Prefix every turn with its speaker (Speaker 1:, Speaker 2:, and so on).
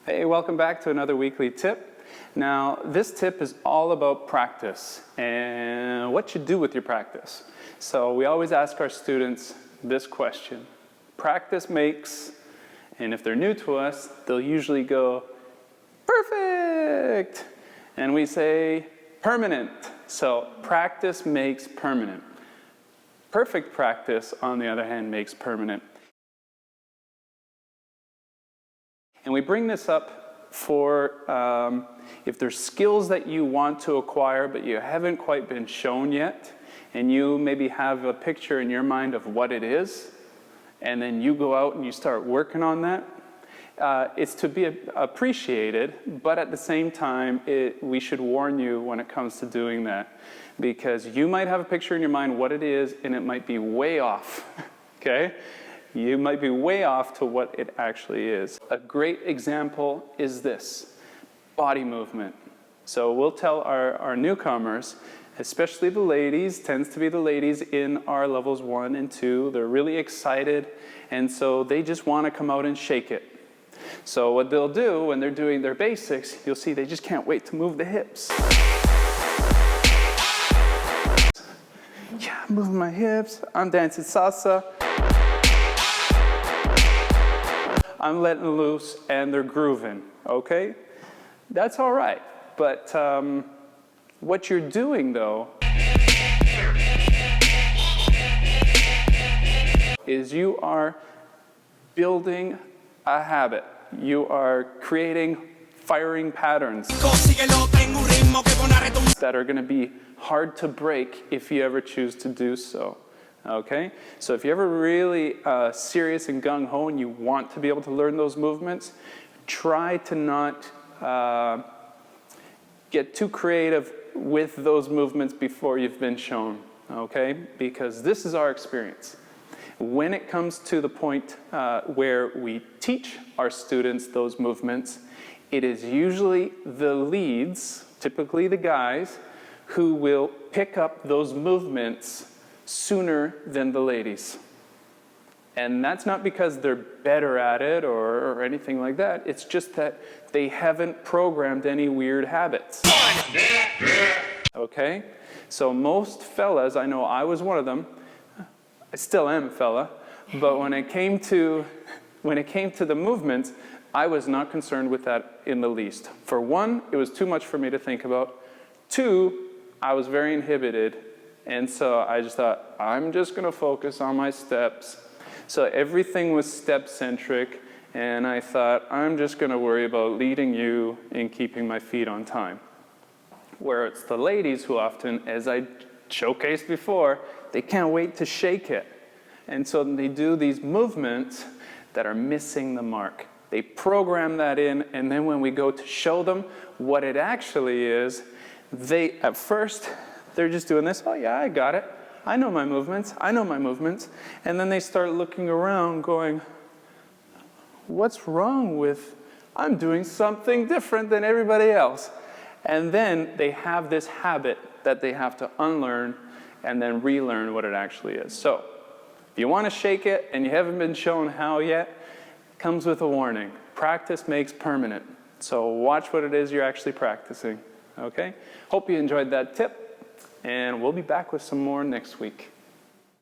Speaker 1: Hey, welcome back to another weekly tip. Now, this tip is all about practice and what you do with your practice. So we always ask our students this question. Practice makes, and if they're new to us, they'll usually go, perfect! And we say, permanent. So practice makes permanent. Perfect practice, on the other hand, makes permanent. And we bring this up for if there's skills that you want to acquire but you haven't quite been shown yet, and you maybe have a picture in your mind of what it is, and then you go out and you start working on that. It's to be appreciated, but at the same time, we should warn you when it comes to doing that, because you might have a picture in your mind what it is, and it might be way off, okay? You might be way off to what it actually is. A great example is this, body movement. So we'll tell our newcomers, especially the ladies, tends to be the ladies in our levels 1 and 2, they're really excited, and so they just want to come out and shake it. So what they'll do when they're doing their basics, you'll see they just can't wait to move the hips. Yeah, I'm moving my hips, I'm dancing salsa. I'm letting loose and they're grooving, okay? That's all right, but what you're doing though is you are building a habit. You are creating firing patterns that are going to be hard to break if you ever choose to do so. Okay, so if you're ever really serious and gung-ho and you want to be able to learn those movements, try to not get too creative with those movements before you've been shown, okay? Because this is our experience. When it comes to the point where we teach our students those movements, it is usually the leads, typically the guys, who will pick up those movements sooner than the ladies. And that's not because they're better at it or anything like that. It's just that they haven't programmed any weird habits. Okay? So most fellas, I know I was one of them, I still am a fella, but when it came to the movements, I was not concerned with that in the least. For one, it was too much for me to think about. Two, I was very inhibited. And so I just thought, I'm just going to focus on my steps. So everything was step-centric, and I thought, I'm just going to worry about leading you and keeping my feet on time. Where it's the ladies who often, as I showcased before, they can't wait to shake it. And so they do these movements that are missing the mark. They program that in, and then when we go to show them what it actually is, they, at first, they're just doing this, oh yeah, I got it. I know my movements, I know my movements. And then they start looking around going, what's wrong with, I'm doing something different than everybody else. And then they have this habit that they have to unlearn and then relearn what it actually is. So, if you want to shake it and you haven't been shown how yet, it comes with a warning. Practice makes permanent. So watch what it is you're actually practicing, okay? Hope you enjoyed that tip. And we'll be back with some more next week.